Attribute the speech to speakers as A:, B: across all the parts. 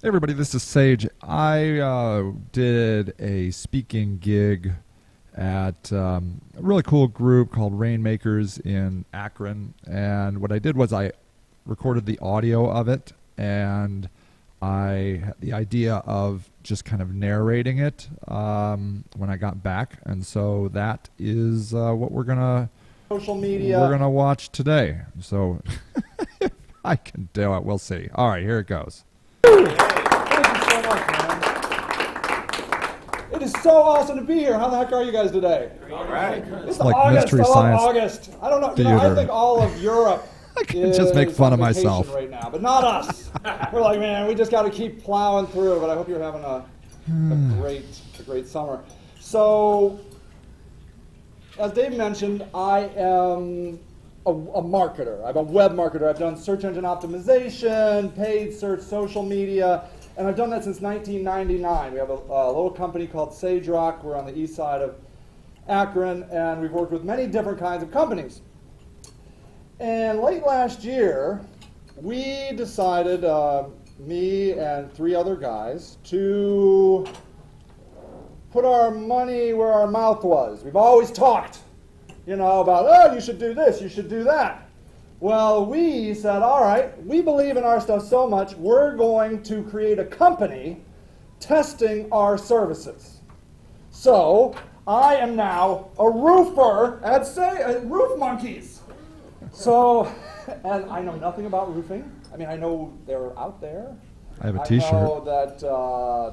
A: Hey everybody, this is Sage. I did a speaking gig at a really cool group called Rainmakers in Akron, and what I did was I recorded the audio of it, and I had the idea of just kind of narrating it when I got back, and so that is what we're gonna watch today. So if I can do it, we'll see. All right, here it goes.
B: Thank you so much, man. It is so awesome to be here. How the heck are you guys today?
C: All right.
B: It's
A: like
B: August.
A: Mystery
B: I love
A: Science
B: August. I don't know.
A: Theater.
B: I think all of Europe
A: I can just make fun of
B: on vacation
A: myself
B: right now, but not us. We're like, man, we just got to keep plowing through. But I hope you're having a great summer. So, as Dave mentioned, I am a marketer. I'm a web marketer. I've done search engine optimization, paid search, social media, and I've done that since 1999. We have a little company called SageRock. We're on the east side of Akron, and we've worked with many different kinds of companies. And late last year, we decided, me and 3 other guys, to put our money where our mouth was. We've always talked, about, oh, you should do this, you should do that. Well, we said, all right, we believe in our stuff so much, we're going to create a company testing our services. So, I am now a roofer at Roof Monkeys. So, and I know nothing about roofing. I mean, I know they're out there.
A: I have a t-shirt.
B: I know that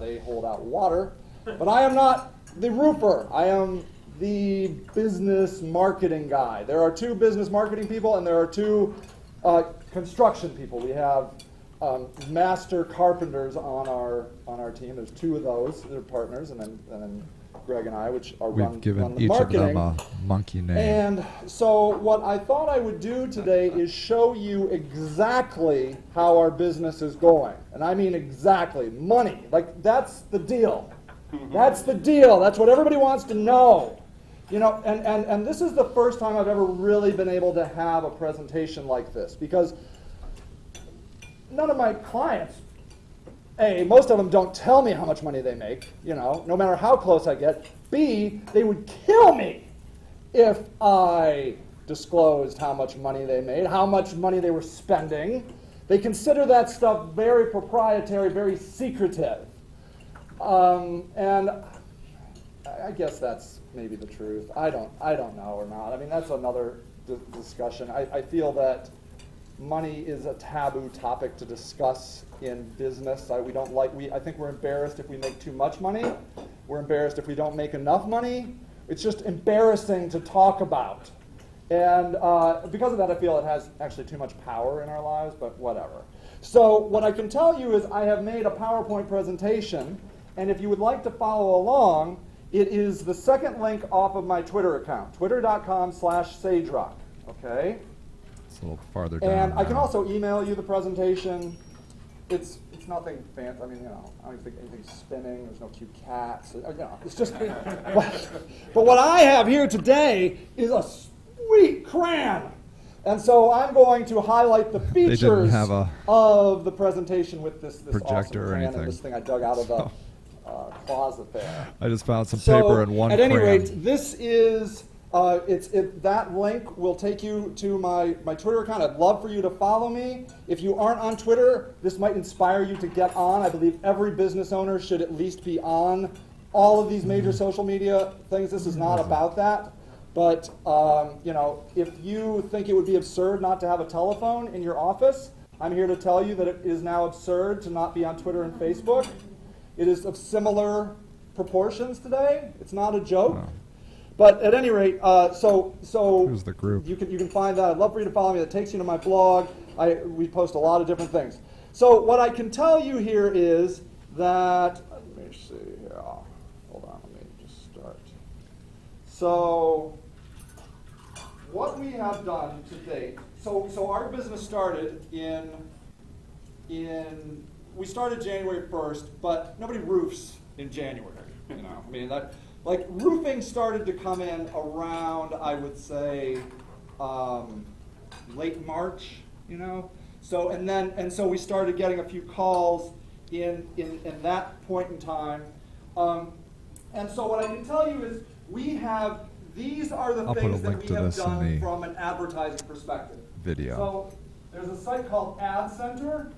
B: they hold out water, but I am not the roofer. I am the business marketing guy. There are 2 business marketing people, and there are 2 construction people. We have master carpenters on our team. There's 2 of those. They're partners, and then Greg and I, which are
A: We've
B: run
A: given
B: the
A: each
B: marketing.
A: of them a monkey name.
B: And so what I thought I would do today is show you exactly how our business is going. And I mean exactly. Money. Like, that's the deal. That's the deal. That's what everybody wants to know. And this is the first time I've ever really been able to have a presentation like this, because none of my clients, A, most of them don't tell me how much money they make, no matter how close I get. B, they would kill me if I disclosed how much money they made, how much money they were spending. They consider that stuff very proprietary, very secretive. And I guess that's maybe the truth. I don't know or not. I mean, that's another discussion. I feel that money is a taboo topic to discuss in business. I think we're embarrassed if we make too much money. We're embarrassed if we don't make enough money. It's just embarrassing to talk about. And because of that, I feel it has actually too much power in our lives, but whatever. So what I can tell you is I have made a PowerPoint presentation, and if you would like to follow along, it is the second link off of my Twitter account, twitter.com/SageRock, okay?
A: It's a little farther down.
B: And I can
A: now.
B: also email you the presentation. It's nothing fancy. I mean, I don't think anything's spinning. There's no cute cats. It's just. But what I have here today is a sweet crayon. And so I'm going to highlight the features of the presentation with this
A: projector
B: awesome
A: or
B: crayon
A: anything.
B: and this thing I dug out of the closet there.
A: I just found some paper and one
B: at any
A: crayon.
B: rate, this is that link will take you to my Twitter account. I'd love for you to follow me. If you aren't on Twitter, this might inspire you to get on. I believe every business owner should at least be on all of these major social media things. This is not about that. But if you think it would be absurd not to have a telephone in your office, I'm here to tell you that it is now absurd to not be on Twitter and Facebook. It is of similar proportions today. It's not a joke.
A: Wow.
B: But at any rate, so
A: Who's the group?
B: You can find that. I'd love for you to follow me. That takes you to my blog. We post a lot of different things. So what I can tell you here is that, let me see here. Hold on, let me just start. So what we have done to date, so our business started we started January 1st, but nobody roofs in January. I mean, roofing started to come in around, I would say, late March, So we started getting a few calls in that point in time. And so what I can tell you is these are the
A: I'll put a
B: things that
A: link
B: we
A: to
B: have
A: this in
B: done
A: the
B: from an advertising perspective.
A: video.
B: So there's a site called Ad Center,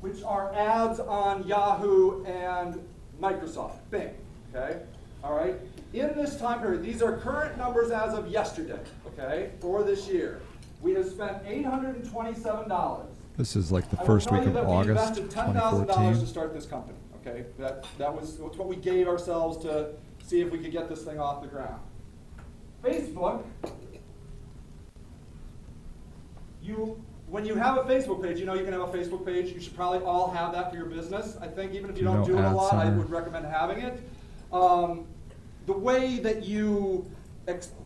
B: which are ads on Yahoo and Microsoft, Bing, okay? All right? In this time period, these are current numbers as of yesterday, okay, for this year. We have spent $827.
A: This is like the
B: I will
A: first
B: tell
A: week
B: you
A: of
B: that we
A: August
B: invested $10,000 to
A: 2014.
B: start this company, okay? That was what we gave ourselves to see if we could get this thing off the ground. Facebook, when you have a Facebook page, you know you can have a Facebook page. You should probably all have that for your business. I think even if you
A: Do you
B: don't
A: know
B: do it a
A: Ad
B: lot, I
A: Center?
B: would recommend having it. The way that you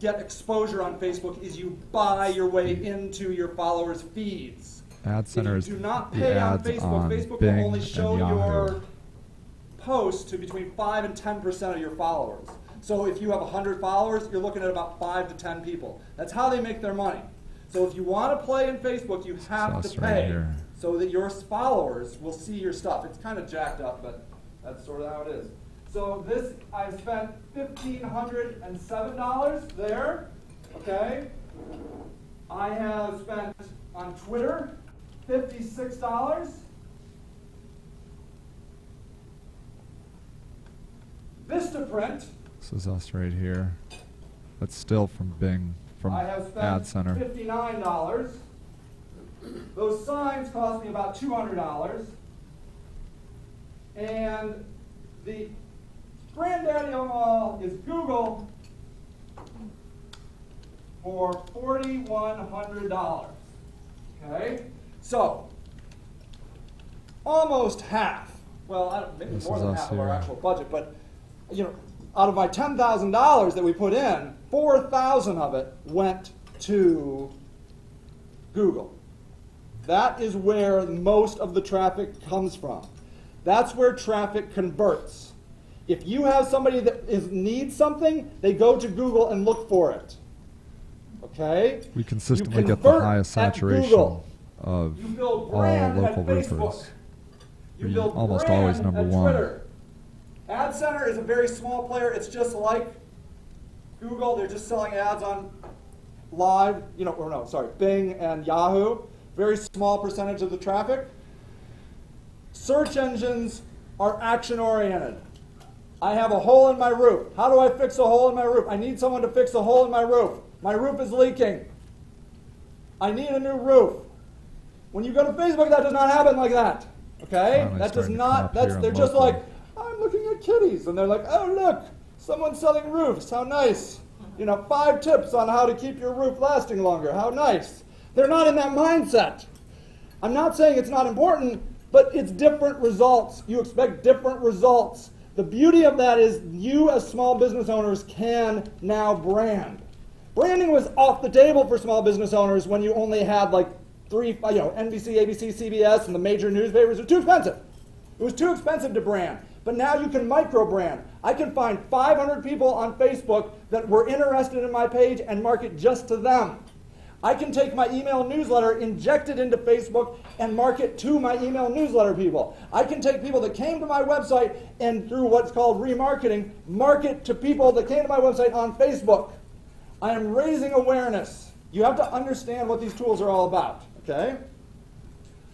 B: get exposure on Facebook is you buy your way into your followers' feeds.
A: Ad Center
B: If
A: is
B: you do not
A: the
B: pay on
A: ads
B: Facebook,
A: on
B: Facebook
A: Bing
B: will only
A: and
B: show
A: Yahoo.
B: your posts to between 5 and 10% of your followers. So if you have 100 followers, you're looking at about 5 to 10 people. That's how they make their money. So if you want to play in Facebook, you have
A: us
B: to
A: right
B: pay
A: here.
B: so that your followers will see your stuff. It's kind of jacked up, but that's sort of how it is. So this, I spent $1,507 there, okay? I have spent on Twitter $56. Vistaprint,
A: This is us right here. That's still from Bing, from
B: I have spent
A: Ad Center.
B: $59. Those signs cost me about $200. And the granddaddy of them all is Google for $4,100. Okay? So, almost half. Well, maybe
A: This
B: more
A: is
B: than
A: us
B: half of our
A: here.
B: actual budget, but you know, out of my $10,000 that we put in, $4,000 of it went to Google. That is where most of the traffic comes from. That's where traffic converts. If you have somebody that needs something, they go to Google and look for it. Okay?
A: We consistently get the
B: convert
A: highest
B: at
A: saturation
B: Google.
A: of
B: You build
A: all
B: brand
A: local
B: at Facebook.
A: roofers.
B: You
A: We're
B: build
A: almost
B: brand
A: always number
B: at
A: one.
B: Twitter. Ad Center is a very small player. It's just like Google. They're just selling ads on live, Bing and Yahoo. Very small percentage of the traffic. Search engines are action-oriented. I have a hole in my roof. How do I fix a hole in my roof? I need someone to fix a hole in my roof. My roof is leaking. I need a new roof. When you go to Facebook, that does not happen like that. Okay?
A: Finally
B: That does
A: starting to come
B: not,
A: up here on
B: they're just
A: local.
B: like, I'm looking at kitties. And they're like, oh, look, someone's selling roofs. How nice. 5 tips on how to keep your roof lasting longer. How nice. They're not in that mindset. I'm not saying it's not important, but it's different results. You expect different results. The beauty of that is you as small business owners can now brand. Branding was off the table for small business owners when you only had like 3, NBC, ABC, CBS, and the major newspapers. It was too expensive. It was too expensive to brand. But now you can micro-brand. I can find 500 people on Facebook that were interested in my page and market just to them. I can take my email newsletter, inject it into Facebook, and market to my email newsletter people. I can take people that came to my website and through what's called remarketing, market to people that came to my website on Facebook. I am raising awareness. You have to understand what these tools are all about, okay?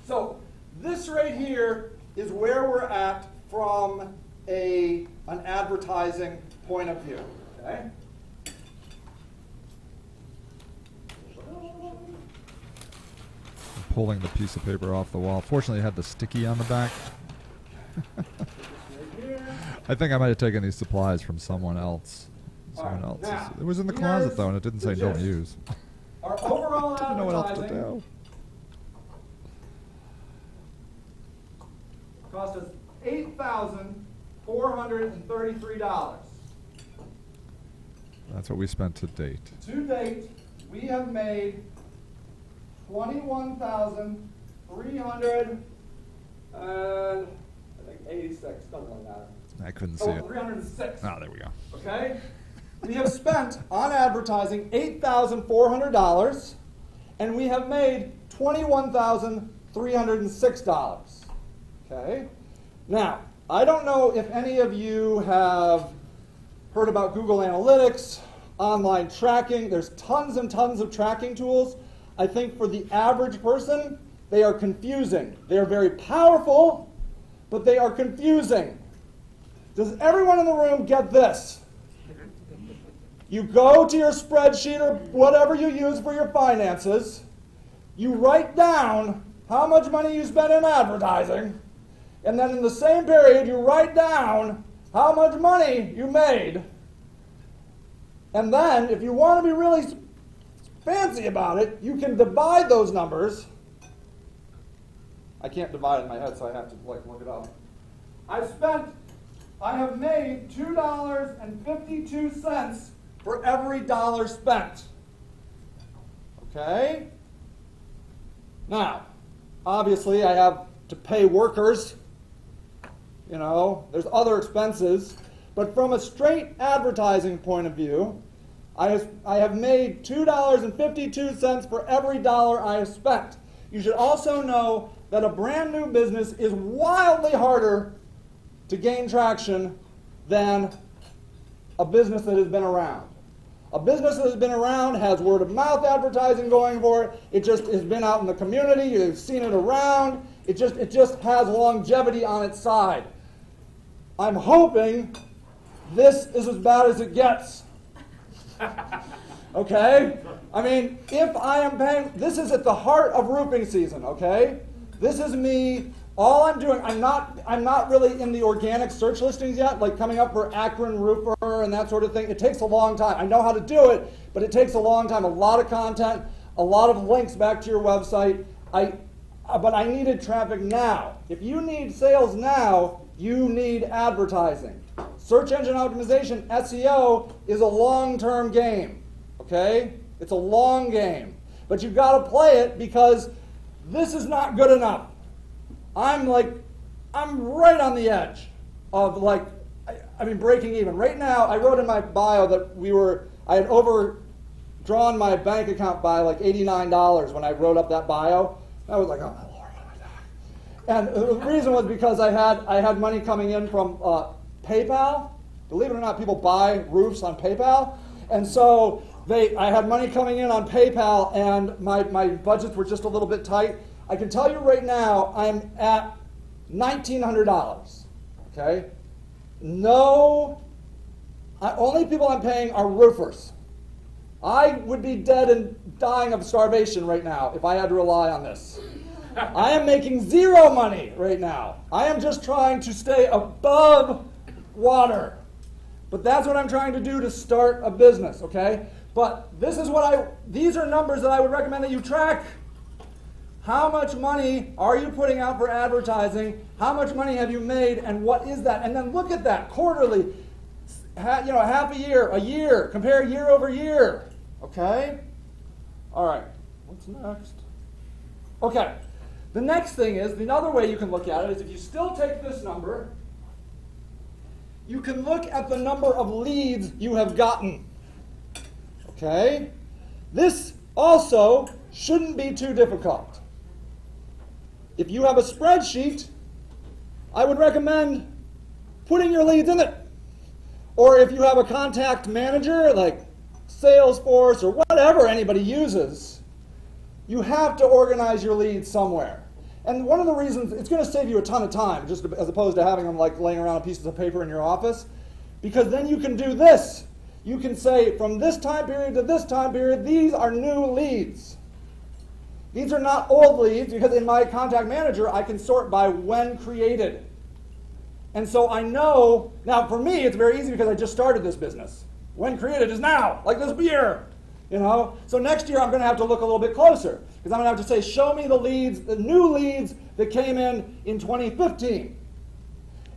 B: So this right here is where we're at from an advertising point of view, okay?
A: Pulling the piece of paper off the wall. Fortunately, it had the sticky on the back. I think I might have taken these supplies from someone else. Someone
B: All
A: else.
B: right, now,
A: It was in the
B: here's
A: closet though, and it didn't say
B: the
A: don't
B: gist.
A: use.
B: Our overall
A: Didn't know what else to
B: advertising
A: do.
B: cost us $8,433.
A: That's what we spent to date.
B: To date, we have made $21,300 and I think 86, something like that.
A: I couldn't see
B: Oh,
A: it.
B: 306.
A: Ah, there we go.
B: Okay? We have spent on advertising $8,400 and we have made $21,306. Okay? Now, I don't know if any of you have heard about Google Analytics, online tracking. There's tons and tons of tracking tools. I think for the average person, they are confusing. They are very powerful, but they are confusing. Does everyone in the room get this? You go to your spreadsheet or whatever you use for your finances, you write down how much money you spent in advertising, and then in the same period you write down how much money you made. And then, if you want to be really fancy about it, you can divide those numbers. I can't divide it in my head, so I have to look it up. I have made $2.52 for every dollar spent. Okay? Now, obviously I have to pay workers. You know, there's other expenses. But from a straight advertising point of view, I have made $2.52 for every dollar I have spent. You should also know that a brand new business is wildly harder to gain traction than a business that has been around. A business that has been around has word of mouth advertising going for it. It just has been out in the community. You've seen it around. It just has longevity on its side. I'm hoping this is as bad as it gets. Okay? I mean, if I am paying, this is at the heart of roofing season, okay? This is me. All I'm doing, I'm not really in the organic search listings yet, like coming up for Akron Roofer and that sort of thing. It takes a long time. I know how to do it, but it takes a long time. A lot of content, a lot of links back to your website. But I needed traffic now. If you need sales now, you need advertising. Search engine optimization, SEO, is a long-term game, okay? It's a long game. But you've got to play it because this is not good enough. I'm right on the edge of breaking even. Right now, I wrote in my bio that I had overdrawn my bank account by like $89 when I wrote up that bio. I was like, oh my Lord, what am I doing? And the reason was because I had money coming in from PayPal. Believe it or not, people buy roofs on PayPal. And so I had money coming in on PayPal, and my budgets were just a little bit tight. I can tell you right now, I'm at $1,900, okay? Only people I'm paying are roofers. I would be dead and dying of starvation right now if I had to rely on this. I am making zero money right now. I am just trying to stay above water. But that's what I'm trying to do to start a business, okay? But these are numbers that I would recommend that you track. How much money are you putting out for advertising? How much money have you made, and what is that? And then look at that quarterly, half a year, compare year over year. Okay? All right. What's next? Okay. The next thing is, another way you can look at it is if you still take this number, you can look at the number of leads you have gotten. Okay? This also shouldn't be too difficult. If you have a spreadsheet, I would recommend putting your leads in it. Or if you have a contact manager like Salesforce or whatever anybody uses, you have to organize your leads somewhere. And one of the reasons, it's going to save you a ton of time, just as opposed to having them like laying around on pieces of paper in your office, because then you can do this. You can say, from this time period to this time period, these are new leads. These are not old leads, because in my contact manager, I can sort by when created. And so I know, now for me, it's very easy because I just started this business. When created is now, like this year. So next year I'm going to have to look a little bit closer, because I'm going to have to say, show me the leads, the new leads that came in 2015,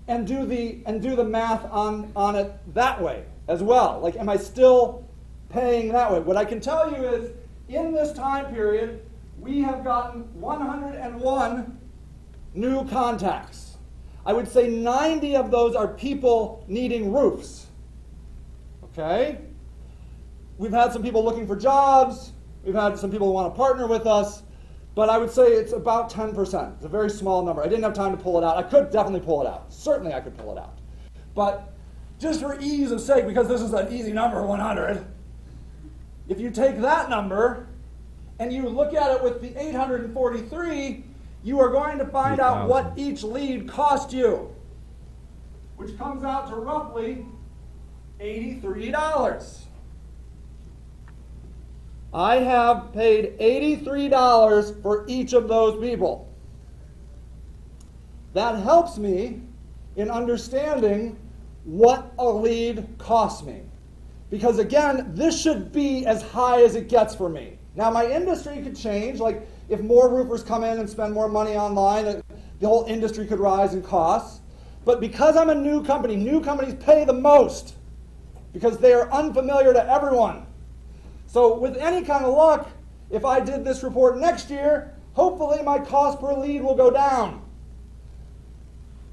B: and do the math on it that way as well. Like, am I still paying that way? What I can tell you is, in this time period, we have gotten 101 new contacts. I would say 90 of those are people needing roofs. Okay? We've had some people looking for jobs. We've had some people who want to partner with us. But I would say it's about 10%. It's a very small number. I didn't have time to pull it out. I could definitely pull it out. Certainly I could pull it out. But just for ease of sake, because this is an easy number, 100, if you take that number and you look at it with the 843, you are going to find out what each lead cost you, which comes out to roughly $83. I have paid $83 for each of those people. That helps me in understanding what a lead costs me. Because again, this should be as high as it gets for me. Now my industry could change, like if more roofers come in and spend more money online, the whole industry could rise in costs. But because I'm a new companies pay the most because they are unfamiliar to everyone. So with any kind of luck, if I did this report next year, hopefully my cost per lead will go down.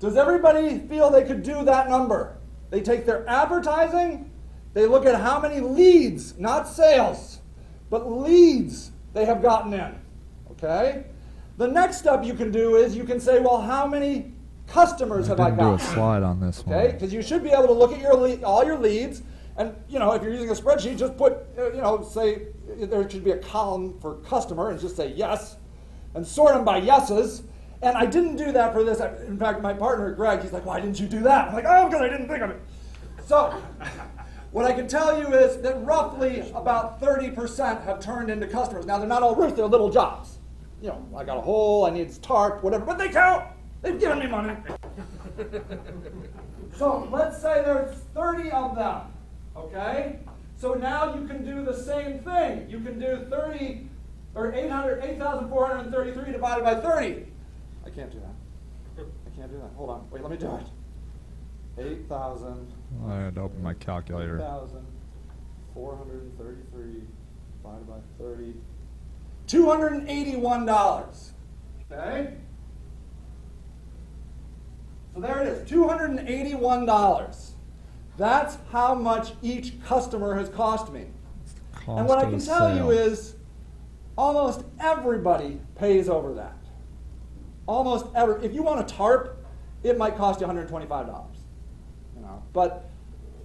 B: Does everybody feel they could do that number? They take their advertising, they look at how many leads, not sales, but leads they have gotten in, okay? The next step you can do is you can say, well, how many customers have I
A: didn't
B: gotten?
A: do a slide on this one.
B: Okay, because you should be able to look at your all your leads, and if you're using a spreadsheet, just put, say there should be a column for customer and just say yes, and sort them by yeses. And I didn't do that for this. In fact, my partner Greg, he's like, why didn't you do that? I'm like, oh, because I didn't think of it. So what I can tell you is that roughly about 30% have turned into customers. Now they're not all roofs; they're little jobs. I got a hole, I need tarp, whatever, but they count. They've given me money. So let's say there's 30 of them. Okay? So now you can do the same thing. You can do 8,433 divided by 30. I can't do that. I can't do that. Hold on. Wait, let me do it. 8,000.
A: I had to open my calculator.
B: 8,433 divided by 30. $281. Okay? So there it is, $281. That's how much each customer has cost me. And what I can tell you is almost everybody pays over that. Almost every. If you want a tarp, it might cost you $125. But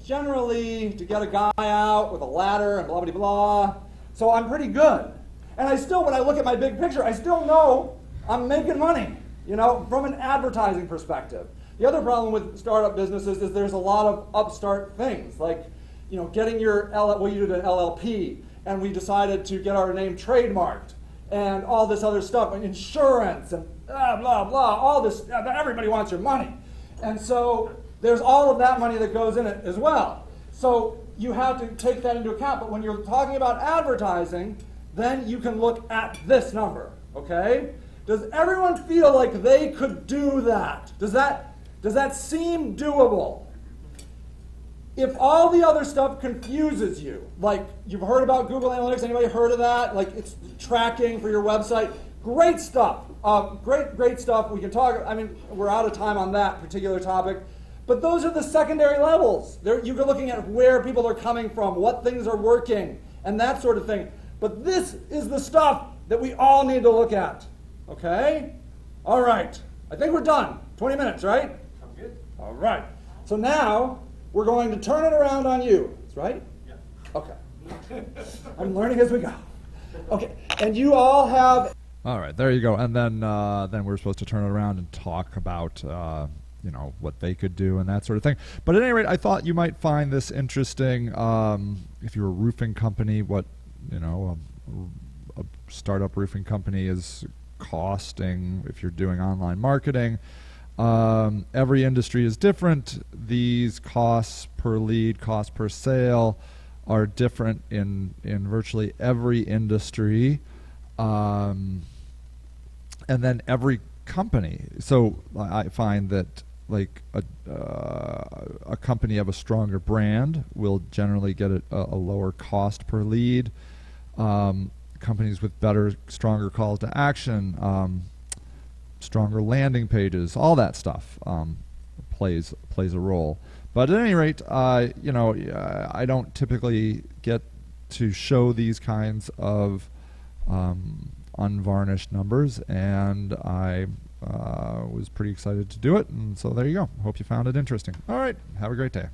B: generally, to get a guy out with a ladder and blah blah blah. So I'm pretty good. And I still, when I look at my big picture, I still know I'm making money. From an advertising perspective. The other problem with startup businesses is there's a lot of upstart things, like, getting your we did an LLP, and we decided to get our name trademarked, and all this other stuff, and insurance, and blah, blah, blah, all this, everybody wants your money. And so there's all of that money that goes in it as well. So you have to take that into account, but when you're talking about advertising, then you can look at this number, okay? Does everyone feel like they could do that? Does that seem doable? If all the other stuff confuses you, like you've heard about Google Analytics, anybody heard of that? Like it's tracking for your website. Great stuff. Great stuff. We can talk, we're out of time on that particular topic. But those are the secondary levels. You're looking at where people are coming from, what things are working, and that sort of thing. But this is the stuff that we all need to look at. Okay? All right. I think we're done. 20 minutes, right?
C: Sounds good.
B: All right. So now we're going to turn it around on you. That's right?
C: Yeah.
B: Okay. I'm learning as we go. Okay. And you all have...
A: All right, there you go. And then we're supposed to turn it around and talk about what they could do and that sort of thing. But at any rate, I thought you might find this interesting. If you're a roofing company, what a startup roofing company is costing if you're doing online marketing. Every industry is different. These costs per lead, cost per sale are different in virtually every industry. And then every company. So I find that like a company of a stronger brand will generally get a lower cost per lead. Companies with better, stronger calls to action, stronger landing pages, all that stuff plays a role. But at any rate, I don't typically get to show these kinds of unvarnished numbers, and I was pretty excited to do it. And so there you go. Hope you found it interesting. All right. Have a great day.